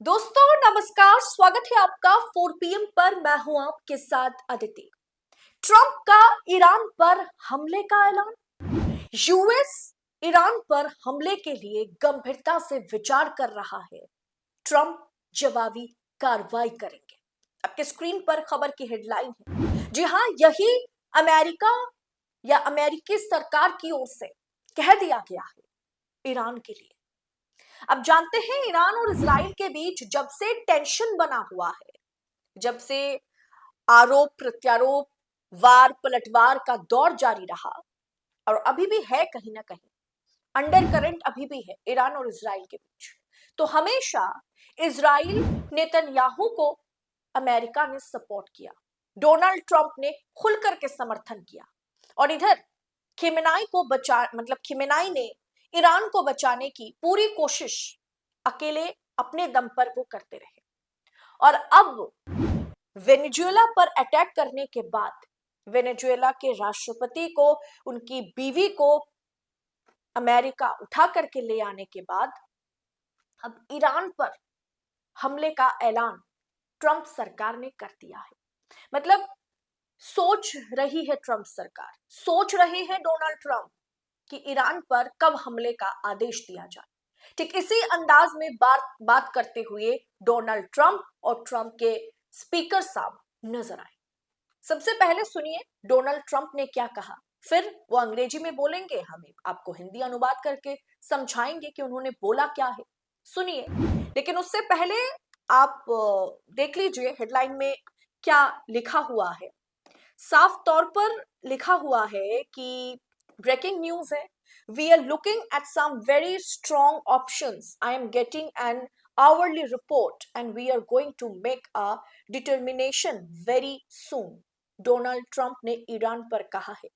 दोस्तों नमस्कार, स्वागत है आपका 4 PM पर। मैं हूं आपके साथ अदिति। ट्रंप का ईरान पर हमले का ऐलान। यूएस ईरान पर हमले के लिए गंभीरता से विचार कर रहा है। ट्रंप जवाबी कार्रवाई करेंगे। आपके स्क्रीन पर खबर की हेडलाइन है। जी हां, यही अमेरिका या अमेरिकी सरकार की ओर से कह दिया गया है ईरान के लिए। अब जानते हैं, ईरान और इजराइल के बीच जब से टेंशन बना हुआ है, जब से आरोप प्रत्यारोप, वार पलटवार का दौर जारी रहा, और अभी भी है कहीं ना कहीं अंडर करंट अभी भी है ईरान और इजराइल के बीच, तो हमेशा इजराइल नेतन्याहू को अमेरिका ने सपोर्ट किया। डोनाल्ड ट्रंप ने खुल करके समर्थन किया, और इधर खिमेनाई ने ईरान को बचाने की पूरी कोशिश अकेले अपने दम पर वो करते रहे। और अब वेनेजुएला पर अटैक करने के बाद, वेनेजुएला के राष्ट्रपति को, उनकी बीवी को अमेरिका उठा करके ले आने के बाद अब ईरान पर हमले का ऐलान ट्रंप सरकार ने कर दिया है। मतलब सोच रही है ट्रंप सरकार, सोच रहे हैं डोनाल्ड ट्रंप कि ईरान पर कब हमले का आदेश दिया जाए। ठीक इसी अंदाज में बात करते हुए डोनाल्ड ट्रंप और ट्रंप के स्पीकर साहब नजर आए। सबसे पहले सुनिए डोनाल्ड ट्रंप ने क्या कहा, फिर वो अंग्रेजी में बोलेंगे, हम आपको हिंदी अनुवाद करके समझाएंगे कि उन्होंने बोला क्या है। सुनिए, लेकिन उससे पहले आप देख लीजिए हेडलाइन में क्या लिखा हुआ है। साफ तौर पर लिखा हुआ है कि ब्रेकिंग न्यूज है। We are looking at some very strong options. I am getting an hourly report and we are going to make a determination very soon. Donald Trump ने ईरान पर कहा है,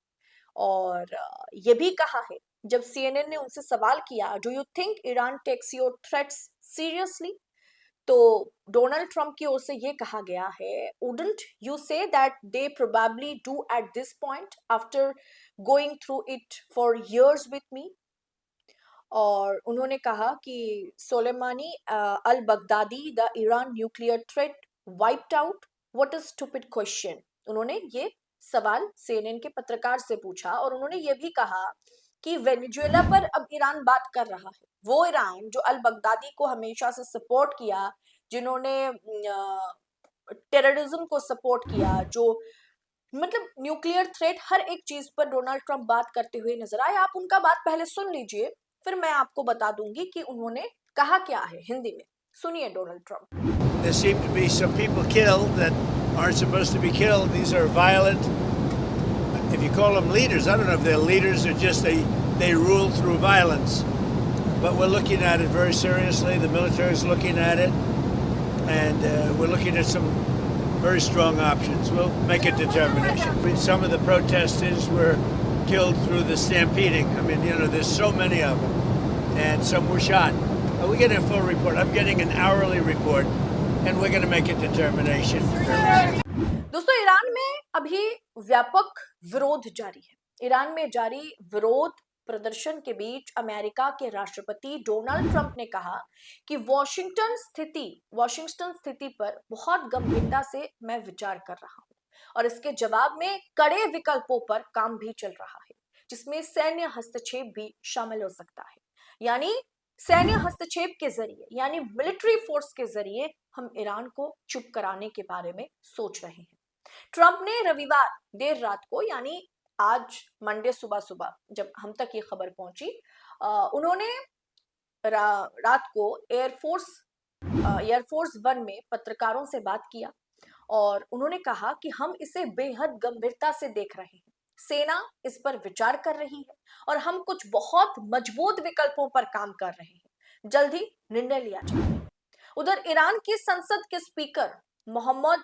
और ये भी कहा है जब CNN ने उनसे सवाल किया, do you think Iran takes your threats seriously, तो डोनाल्ड ट्रंप की ओर से ये कहा गया है, wouldn't you say that they probably do at this point after going through it for years with me. और उन्होंने कहा कि Soleimani al Baghdadi, the Iran nuclear threat wiped out, what is stupid question. उन्होंने ये सवाल CNN के पत्रकार से पूछा, और उन्होंने ये भी कहा कि वेनेजुएला पर अब ईरान बात कर रहा है। वो ईरान जो अल बगदादी को हमेशा से सपोर्ट किया, जिन्होंने टेररिज्म को सपोर्ट किया, जो मतलब न्यूक्लियर थ्रेट, हर एक चीज पर डोनाल्ड ट्रंप बात करते हुए नजर आए। आप उनका बात पहले सुन लीजिए, फिर मैं आपको बता दूंगी कि उन्होंने कहा क्या है हिंदी में। सुनिए Donald Trump. There seem to be some people killed that aren't supposed to be killed. These are violent, if you call them leaders, I don't know if they're leaders or just they rule through violence. But we're looking at it very seriously. The military is looking at it, and we're looking at some very strong options. We'll make a determination. I mean, some of the protesters were killed through the stampeding. I mean, you know, there's so many of them, and some were shot. We get a full report. I'm getting an hourly report, and we're going to make a determination. दोस्तों, Iran में अभी व्यापक विरोध जारी है। Iran में जारी विरोध प्रदर्शन के बीच अमेरिका के राष्ट्रपति डोनाल्ड ट्रंप ने कहा कि वाशिंगटन स्थिति पर बहुत गंभीरता से मैं विचार कर रहा हूं, और इसके जवाब में कड़े विकल्पों पर काम भी चल रहा है, जिसमें सैन्य हस्तक्षेप भी शामिल हो सकता है। यानी सैन्य हस्तक्षेप के जरिए, यानी मिलिट्री फोर्स के जरिए हम ईरान को चुप कराने के बारे में सोच रहे हैं। ट्रंप ने रविवार देर रात को, यानी आज मंडे सुबह सुबह जब हम तक ये खबर पहुंची, उन्होंने रात को एयरफोर्स 1 में पत्रकारों से बात किया, और उन्होंने कहा कि हम इसे बेहद गंभीरता से देख रहे हैं, सेना इस पर विचार कर रही है, और हम कुछ बहुत मजबूत विकल्पों पर काम कर रहे हैं, जल्द ही निर्णय लिया जाएगा। उधर ईरान की संसद के स्पीकर मोहम्मद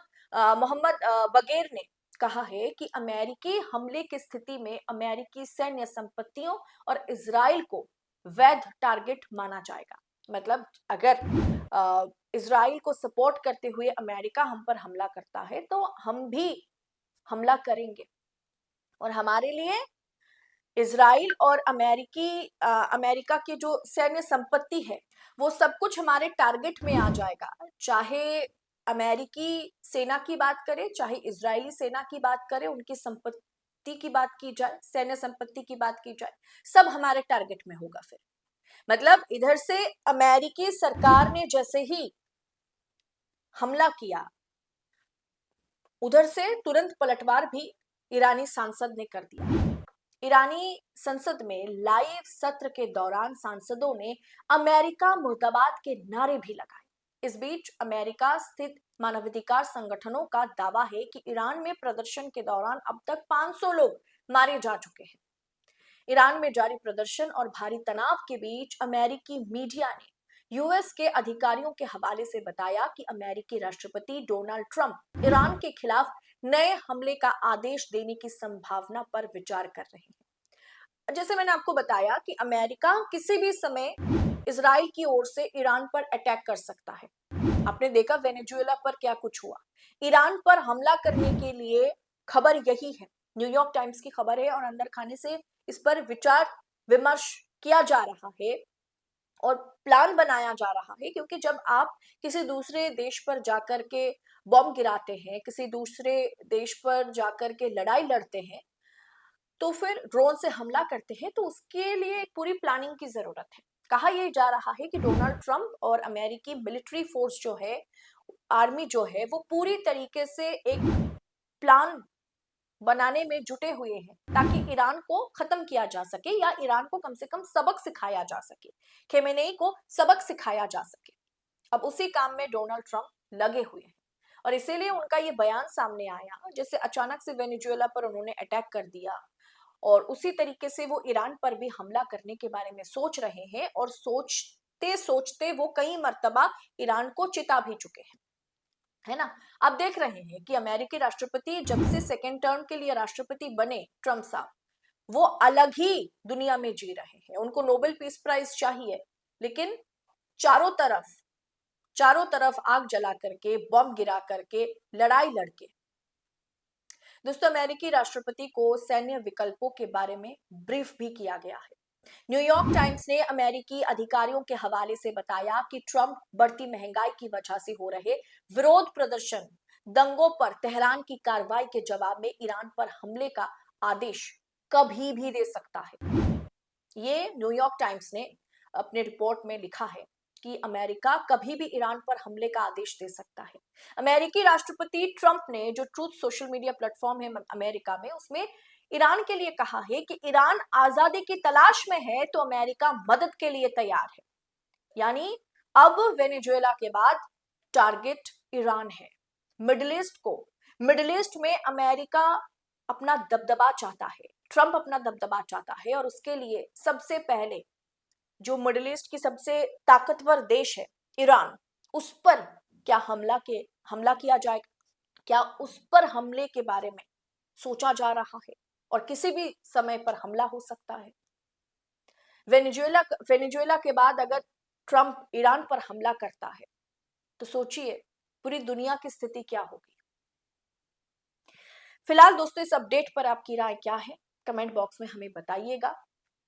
बगेर ने कहा है कि अमेरिकी हमले की स्थिति में अमेरिकी सैन्य संपत्तियों और इजराइल को वैध टारगेट माना जाएगा। मतलब अगर इजराइल को सपोर्ट करते हुए अमेरिका हम पर हमला करता है, तो हम भी हमला करेंगे, और हमारे लिए इजराइल और अमेरिका की जो सैन्य संपत्ति है वो सब कुछ हमारे टारगेट में आ जाएगा, चाहे अमेरिकी सेना की बात करें, चाहे इजरायली सेना की बात करें, उनकी संपत्ति की बात की जाए, सैन्य संपत्ति की बात की जाए, सब हमारे टारगेट में होगा। फिर मतलब इधर से अमेरिकी सरकार ने जैसे ही हमला किया, उधर से तुरंत पलटवार भी ईरानी सांसद ने कर दिया। ईरानी संसद में लाइव सत्र के दौरान सांसदों ने अमेरिका मुर्दाबाद के नारे भी लगाए। इस बीच अमेरिका स्थित मानवाधिकार संगठनों का दावा है कि ईरान में प्रदर्शन के दौरान अब तक 500 लोग मारे जा चुके हैं। ईरान में जारी प्रदर्शन और भारी तनाव के बीच अमेरिकी मीडिया ने यूएस के अधिकारियों के हवाले से बताया कि अमेरिकी राष्ट्रपति डोनाल्ड ट्रंप ईरान के खिलाफ नए हमले का आदेश देने की संभावना पर विचार कर रहे हैं। जैसे मैंने आपको बताया कि अमेरिका किसी भी समय इजराइल की ओर से ईरान पर अटैक कर सकता है। आपने देखा वेनेजुएला पर क्या कुछ हुआ। ईरान पर हमला करने के लिए खबर यही है, न्यूयॉर्क टाइम्स की खबर है, और अंदर खाने से इस पर विचार विमर्श किया जा रहा है और प्लान बनाया जा रहा है। क्योंकि जब आप किसी दूसरे देश पर जाकर के बॉम्ब गिराते हैं, किसी दूसरे देश पर जाकर के लड़ाई लड़ते हैं, तो फिर ड्रोन से हमला करते हैं, तो उसके लिए एक पूरी प्लानिंग की जरूरत है। कहा यह जा रहा है कि डोनाल्ड ट्रंप और अमेरिकी मिलिट्री फोर्स जो है, आर्मी जो है, वो पूरी तरीके से एक प्लान बनाने में जुटे हुए हैं ताकि ईरान को खत्म किया जा सके, या ईरान को कम से कम सबक सिखाया जा सके, खेमेनेई को सबक सिखाया जा सके। अब उसी काम में डोनाल्ड ट्रंप लगे हुए हैं और इसीलिए उनका ये बयान सामने आया, जैसे अचानक से वेनेजुएला पर उन्होंने अटैक कर दिया और उसी तरीके से वो ईरान पर भी हमला करने के बारे में सोच रहे हैं, और सोचते सोचते वो कई मर्तबा ईरान को चिता भी चुके हैं, है ना। आप देख रहे हैं कि अमेरिकी राष्ट्रपति जब से सेकेंड टर्म के लिए राष्ट्रपति बने ट्रंप साहब, वो अलग ही दुनिया में जी रहे हैं। उनको नोबेल पीस प्राइज चाहिए, लेकिन चारों तरफ आग जला करके, बम गिरा करके, लड़ाई लड़के। दोस्तों, अमेरिकी राष्ट्रपति को सैन्य विकल्पों के बारे में ब्रीफ भी किया गया है। न्यूयॉर्क टाइम्स ने अमेरिकी अधिकारियों के हवाले से बताया कि ट्रंप बढ़ती महंगाई की वजह से हो रहे विरोध प्रदर्शन, दंगों पर तेहरान की कार्रवाई के जवाब में ईरान पर हमले का आदेश कभी भी दे सकता है। ये न्यूयॉर्क टाइम्स ने अपने रिपोर्ट में लिखा है कि अमेरिका कभी भी ईरान पर हमले का आदेश दे सकता है। अमेरिकी राष्ट्रपति ट्रंप ने जो ट्रूथ सोशल मीडिया प्लेटफॉर्म है अमेरिका में, उसमें ईरान के लिए कहा है कि ईरान आजादी की तलाश में है तो अमेरिका मदद के लिए तैयार है। यानी अब वेनेजुएला के बाद टारगेट ईरान है। मिडिल ईस्ट में अमेरिका अपना दबदबा चाहता है, ट्रंप अपना दबदबा चाहता है, और उसके लिए सबसे पहले जो मिडिल ईस्ट की सबसे ताकतवर देश है ईरान, उस पर क्या हमला किया जाएगा, क्या उस पर हमले के बारे में सोचा जा रहा है, और किसी भी समय पर हमला हो सकता है। वेनेजुएला के बाद अगर ट्रंप ईरान पर हमला करता है तो सोचिए पूरी दुनिया की स्थिति क्या होगी। फिलहाल दोस्तों, इस अपडेट पर आपकी राय क्या है, कमेंट बॉक्स में हमें बताइएगा।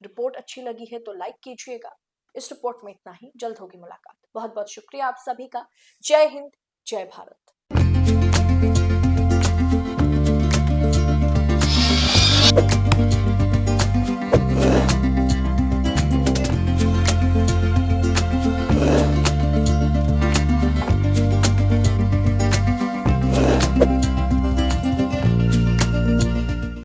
रिपोर्ट अच्छी लगी है तो लाइक कीजिएगा। इस रिपोर्ट में इतना ही, जल्द होगी मुलाकात। बहुत बहुत शुक्रिया आप सभी का। जय हिंद, जय भारत।